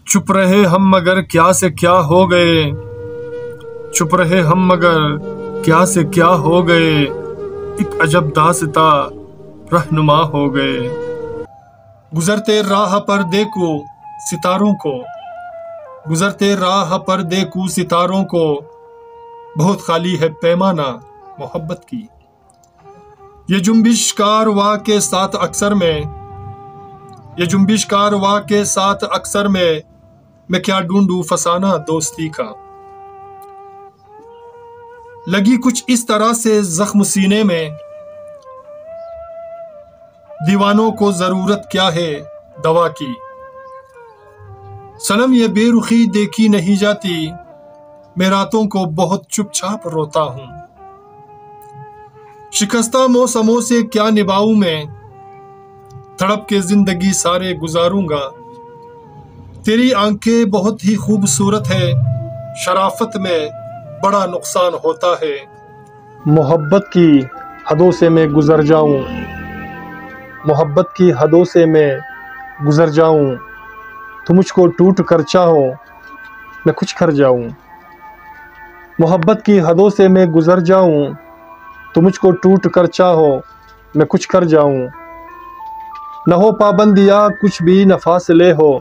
چپ رہے ہم مگر کیا سے کیا ہو گئے، چپ رہے ہم مگر کیا سے کیا ہو گئے، ایک عجب داستاں رہنما ہو گئے۔ گزرتے راہ پر دیکھو ستاروں کو، گزرتے راہ پر دیکھو ستاروں کو، بہت خالی ہے پیمانہ محبت کی۔ یہ جنبش کارواں کے ساتھ اکثر میں، یہ جنبش کارواں کے ساتھ اکثر میں کیا ڈھونڈوں فسانہ دوستی کا۔ لگی کچھ اس طرح سے زخم سینے میں، دیوانوں کو ضرورت کیا ہے دوا کی۔ صنم یہ بے رخی دیکھی نہیں جاتی، میں راتوں کو بہت چپ چاپ روتا ہوں۔ شکستہ موسموں سے کیا نبھاؤں میں، تڑپ کے زندگی سارے گزاروں گا۔ تیری آنکھیں بہت ہی خوبصورت ہے، شرافت میں بڑا نقصان ہوتا ہے۔ محبت کی حدوں سے میں گزر جاؤں، محبت کی حدوں سے میں گزر جاؤں، تو مجھ کو ٹوٹ کر چاہو میں کچھ کر جاؤں۔ محبت کی حدوں سے میں گزر جاؤں، تو مجھ کو ٹوٹ کر چاہو میں کچھ کر جاؤں۔ نہ ہو پابندیاں کچھ بھی نہ فاصلے ہو،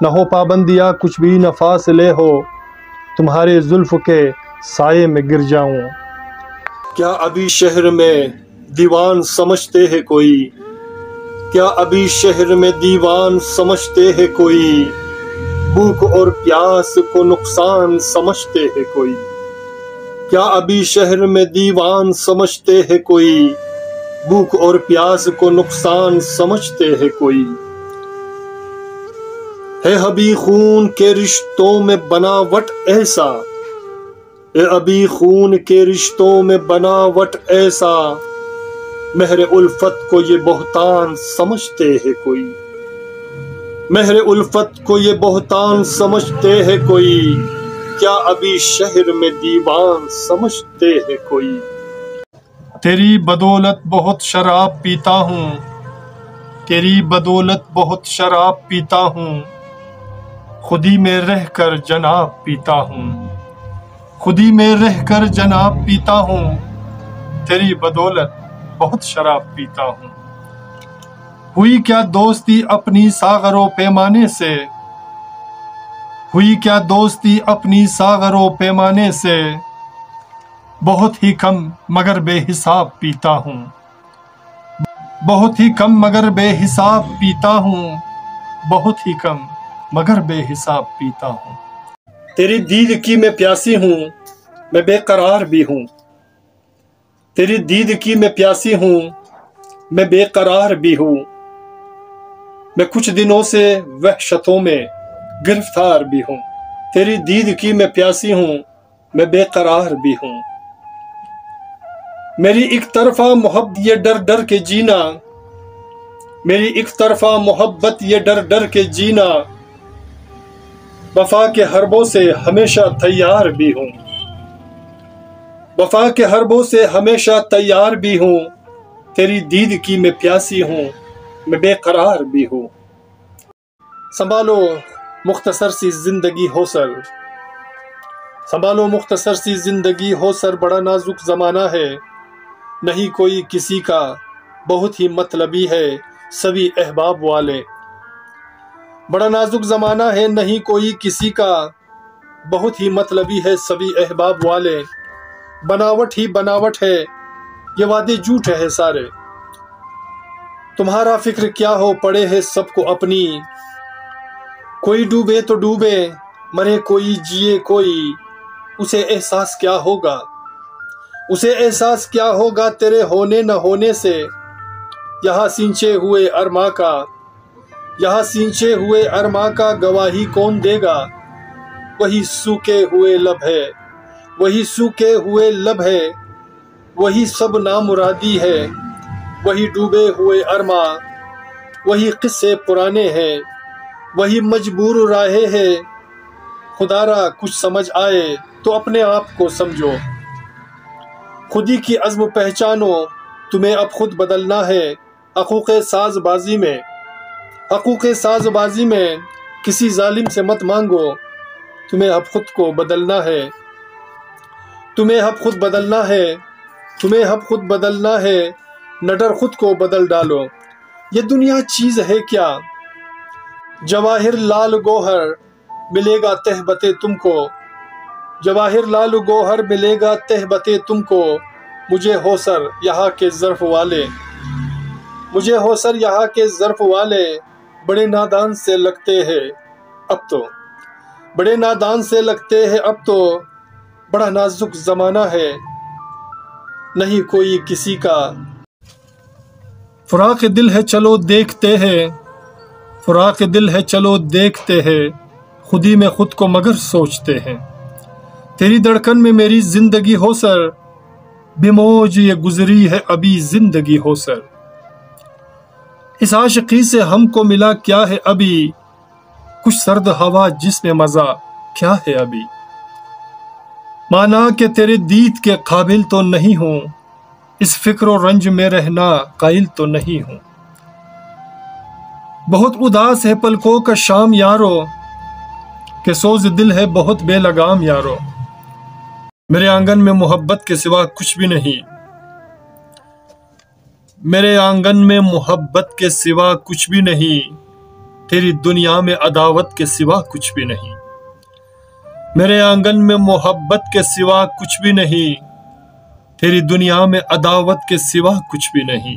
نہ ہو پابندیاں کچھ بھی نہ فاصلے ہو، تمہارے زلف کے سائے میں گر جاؤں۔ کیا ابھی شہر میں دیوان سمجھتے ہیں کوئی، کیا ابھی شہر میں دیوان سمجھتے ہیں کوئی، بھوک اور پیاس کو نقصان سمجھتے ہیں کوئی۔ کیا ابھی شہر میں دیوان سمجھتے ہیں کوئی، بھوک اور پیاس کو نقصان سمجھتے ہیں کوئی۔ ہے ابھی خون کے رشتوں میں بناوٹ ایسا، ہے ابھی خون کے رشتوں میں بناوٹ ایسا، مہر الفت کو یہ بہتان سمجھتے ہیں کوئی۔ مہر الفت کو یہ بہتان سمجھتے ہیں کوئی، کیا ابھی شہر میں دیوان سمجھتے ہیں کوئی۔ تیری بدولت بہت شراب پیتا ہوں، تیری بدولت بہت شراب پیتا ہوں، خودی میں رہ کر جناب پیتا ہوں، خودی میں رہ کر جناب پیتا ہوں، تیری بدولت بہت شراب پیتا ہوں۔ ہوئی کیا دوستی اپنی ساغر و پیمانے سے، ہوئی کیا دوستی اپنی ساغر و پیمانے سے، بہت ہی کم مگر بے حساب پیتا ہوں، بہت ہی کم مگر بے حساب پیتا ہوں، بہت ہی کم مگر بے حساب پیتا ہوں۔ تیری دید کی میں پیاسی ہوں، میں بے قرار بھی ہوں، تیری دید کی میں پیاسی ہوں، میں بے قرار بھی ہوں، میں کچھ دنوں سے وحشتوں میں گرفتار بھی ہوں۔ تیری دید کی میں پیاسی ہوں، میں بے قرار بھی ہوں، میری ایک طرفہ محبت یہ ڈر ڈر کے جینا، میری ایک طرفہ محبت یہ ڈر ڈر کے جینا، وفا کے حربوں سے ہمیشہ تیار بھی ہوں، وفا کے حربوں سے ہمیشہ تیار بھی ہوں، تیری دید کی میں پیاسی ہوں، میں بے قرار بھی ہوں۔ سنبھالو مختصر سی زندگی ہو سر، سنبھالو مختصر سی زندگی ہو سر، بڑا نازک زمانہ ہے، نہیں کوئی کسی کا، بہت ہی مطلبی ہے سبھی احباب والے۔ بڑا نازک زمانہ ہے، نہیں کوئی کسی کا، بہت ہی مطلبی ہے سبھی احباب والے۔ بناوٹ ہی بناوٹ ہے، یہ وعدے جھوٹ ہے سارے، تمہارا فکر کیا ہو پڑے ہے سب کو اپنی، کوئی ڈوبے تو ڈوبے مرے کوئی جیے کوئی، اسے احساس کیا ہوگا، اسے احساس کیا ہوگا تیرے ہونے نہ ہونے سے، یہاں سینچے ہوئے ارماں کا، یہاں سینچے ہوئے ارماں کا گواہی کون دے گا، وہی سوکھے ہوئے لب ہے، وہی سوکھے ہوئے لب ہے، وہی سب نامرادی ہے، وہی ڈوبے ہوئے ارماں، وہی قصے پرانے ہیں، وہی مجبور راہیں ہیں، خدا را کچھ سمجھ آئے تو اپنے آپ کو سمجھو، خودی کی عزم پہچانو، تمہیں اب خود بدلنا ہے، حقوق ساز بازی میں، حقوق ساز بازی میں کسی ظالم سے مت مانگو، تمہیں اب خود کو بدلنا ہے، تمہیں اب خود بدلنا ہے، تمہیں اب خود بدلنا ہے، نہ ڈر خود کو بدل ڈالو۔ یہ دنیا چیز ہے کیا، جواہر لال گوہر ملے گا تہبتے تم کو، جواہر لال گوہر ملے گا تہبتے تم کو، مجھے ہو سر یہاں کے ظرف والے، مجھے ہو سر یہاں کے ظرف والے، بڑے نادان سے لگتے ہیں اب تو، بڑے نادان سے لگتے ہیں اب تو، بڑا نازک زمانہ ہے نہیں کوئی کسی کا، فراق دل ہے چلو دیکھتے ہیں، فراق دل ہے چلو دیکھتے ہیں، خودی میں خود کو مگر سوچتے ہیں، تیری دھڑکن میں میری زندگی ہو سر، بے موج یہ گزری ہے ابھی زندگی ہو سر، اس عاشقی سے ہم کو ملا کیا ہے ابھی، کچھ سرد ہوا جس میں مزہ کیا ہے ابھی، مانا کہ تیرے دید کے قابل تو نہیں ہوں، اس فکر و رنج میں رہنا قائل تو نہیں ہوں، بہت اداس ہے پلکوں کا شام یارو، کہ سوز دل ہے بہت بے لگام یارو، میرے آنگن میں محبت کے سوا کچھ بھی نہیں، میرے آنگن میں محبت کے سوا کچھ بھی نہیں، تیری دنیا میں عداوت کے سوا کچھ بھی نہیں، میرے آنگن میں محبت کے سوا کچھ بھی نہیں، تیری دنیا میں عداوت کے سوا کچھ بھی نہیں،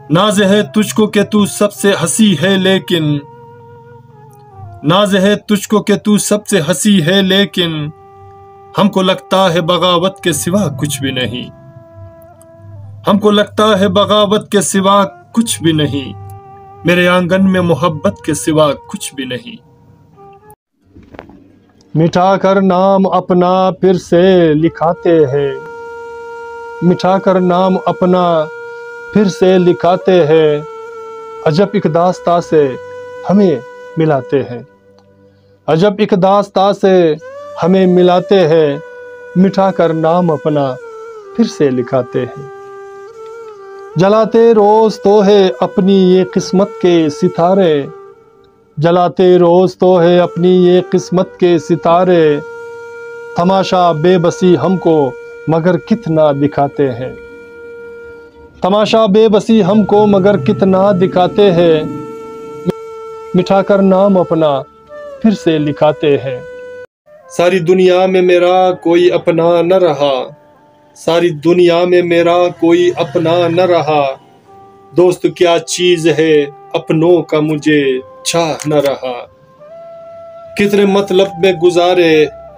ناز ہے تجھ کو کہ تو سب سے ہنسی ہے لیکن، ناز ہے تجھ کو کہ تو سب سے ہنسی ہے لیکن، ہم کو لگتا ہے بغاوت کے سوا کچھ بھی نہیں، ہم کو لگتا ہے بغاوت کے سوا کچھ بھی نہیں، میرے آنگن میں محبت کے سوا کچھ بھی نہیں، مٹھا کر نام اپنا پھر سے لکھاتے ہیں، مٹھا کر نام اپنا پھر سے لکھاتے ہیں، عجب ایک داستاں سے ہمیں ملاتے ہیں، عجب ایک داستاں سے ہمیں ملاتے ہیں، مٹھا کر نام اپنا پھر سے لکھاتے ہیں، جلاتے روز تو ہے اپنی یہ قسمت کے ستارے، جلاتے روز تو ہے اپنی یہ قسمت کے ستارے، تماشا بے بسی ہم کو مگر کتنا دکھاتے ہیں، تماشا بے بسی ہم کو مگر کتنا دکھاتے ہیں، مٹھا کر نام اپنا پھر سے لکھاتے ہیں، ساری دنیا میں میرا کوئی اپنا نہ رہا، ساری دنیا میں میرا کوئی اپنا نہ رہا، دوست کیا چیز ہے اپنوں کا مجھے چاہ نہ رہا، کتنے مطلب میں گزارے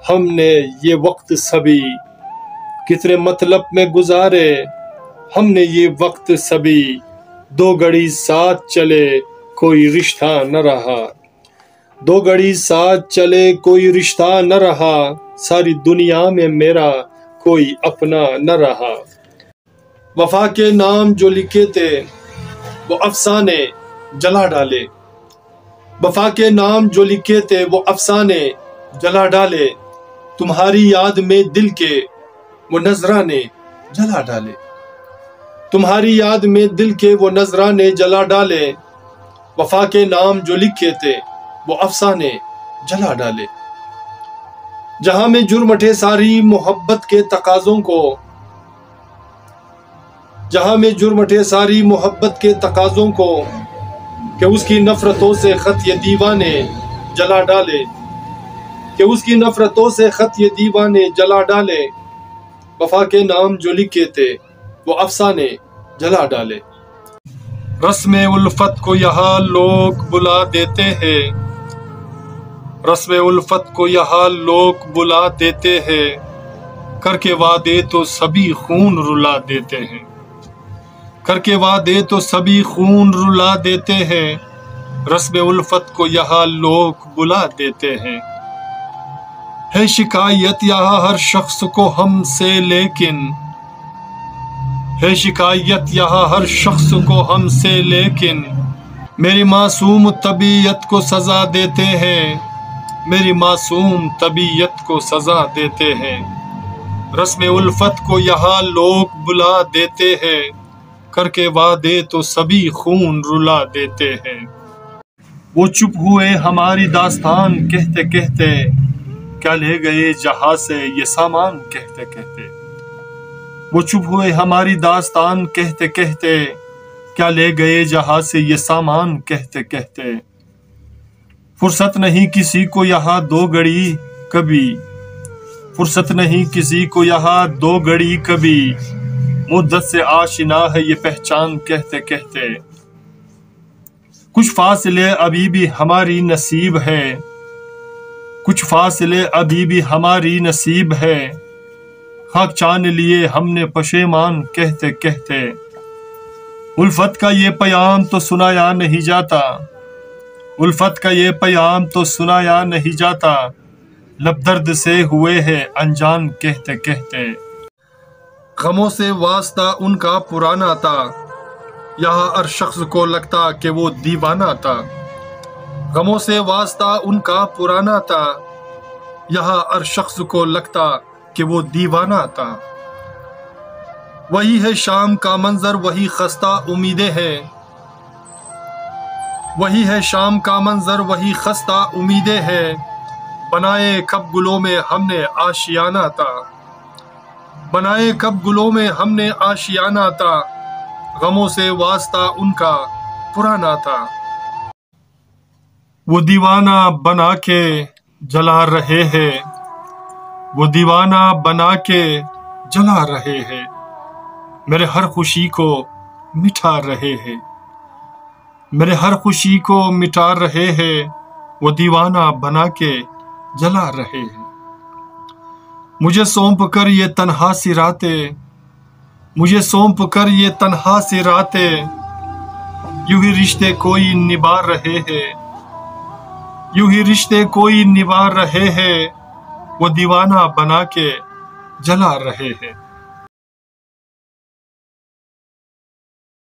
ہم نے یہ وقت سبھی، کتنے مطلب میں گزارے ہم نے یہ وقت سبھی، دو گھڑی ساتھ چلے کوئی رشتہ نہ رہا، دو گھڑی ساتھ چلے کوئی رشتہ نہ رہا، ساری دنیا میں میرا کوئی اپنا نہ رہا، وفا کے نام جو لکھے تھے وہ افسانے جلا ڈالے، وفا کے نام جو لکھے تھے وہ افسانے جلا ڈالے، تمہاری یاد میں دل کے وہ نذرانے جلا ڈالے، تمہاری یاد میں دل کے وہ نذرانے جلا ڈالے، وفا کے نام جو لکھے تھے وہ افسانے جلا ڈالے، جہاں میں جرمٹے ساری محبت کے تقاضوں کو، جہاں میں جرمٹے ساری محبت کے تقاضوں کو، کہ اس کی نفرتوں سے خط یہ دیوانے جلا ڈالے، کہ اس کی نفرتوں سے خط یہ دیوانے جلا ڈالے، وفا کے نام جو لکھے تھے وہ افسانے جلا ڈالے، رسم الفت کو یہاں لوگ بلا دیتے ہیں، رسم الفت کو یہاں لوگ بلا دیتے ہیں، کر کے وعدے تو سبھی خون رلا دیتے ہیں، کر کے وعدے تو سبھی خون رلا دیتے ہیں، رسم الفت کو یہاں لوگ بلا دیتے ہیں، ہے شکایت یہاں ہر شخص کو ہم سے لیکن، ہے شکایت یہاں ہر شخص کو ہم سے لیکن، میری معصوم طبیعت کو سزا دیتے ہیں، میری معصوم طبیعت کو سزا دیتے ہیں، رسم الفت کو یہاں لوگ بلا دیتے ہیں، کر کے وعدے تو سبھی خون رلا دیتے ہیں، وہ چپ ہوئے ہماری داستان کہتے کہتے، کیا لے گئے جہاں سے یہ سامان کہتے کہتے۔ وہ چپ ہوئے ہماری داستان کہتے کہتے، کیا لے گئے جہاں سے یہ سامان کہتے کہتے۔ فرصت نہیں کسی کو یہاں دو گھڑی کبھی، فرصت نہیں کسی کو یہاں دو گھڑی کبھی، مدت سے آشنا ہے یہ پہچان کہتے کہتے۔ کچھ فاصلے ابھی بھی ہماری نصیب ہے، کچھ فاصلے ابھی بھی ہماری نصیب ہے، خاک چان لیے ہم نے پشیمان کہتے کہتے۔ الفت کا یہ پیام تو سنایا نہیں جاتا، الفت کا یہ پیام تو سنایا نہیں جاتا، لب درد سے ہوئے ہیں انجان کہتے کہتے۔ غموں سے واسطہ ان کا پرانا تھا، یہاں ہر شخص کو لگتا کہ وہ دیوانہ تھا۔ غموں سے واسطہ ان کا پرانا تھا، یہاں ہر شخص کو لگتا کہ وہ دیوانہ تھا۔ وہی ہے شام کا منظر، وہی خستہ امیدیں ہیں، وہی ہے شام کا منظر، وہی خستہ امیدیں ہیں، بنائے کب گلوں میں ہم نے آشیانہ تھا، بنائے کب گلوں میں ہم نے آشیانہ تھا، غموں سے واسطہ ان کا پرانا تھا۔ وہ دیوانہ بنا کے جلا رہے ہیں، وہ دیوانہ بنا کے جلا رہے ہیں، میرے ہر خوشی کو مٹا رہے ہیں، میرے ہر خوشی کو مٹا رہے ہیں، وہ دیوانہ بنا کے جلا رہے ہیں۔ مجھے سونپ کر یہ تنہا سی راتیں، مجھے سونپ کر یہ تنہا سی راتیں، یوں ہی رشتے کوئی نبھا رہے ہیں، یوں ہی رشتے کوئی نبھا رہے ہیں، وہ دیوانہ بنا کے جلا رہے ہیں۔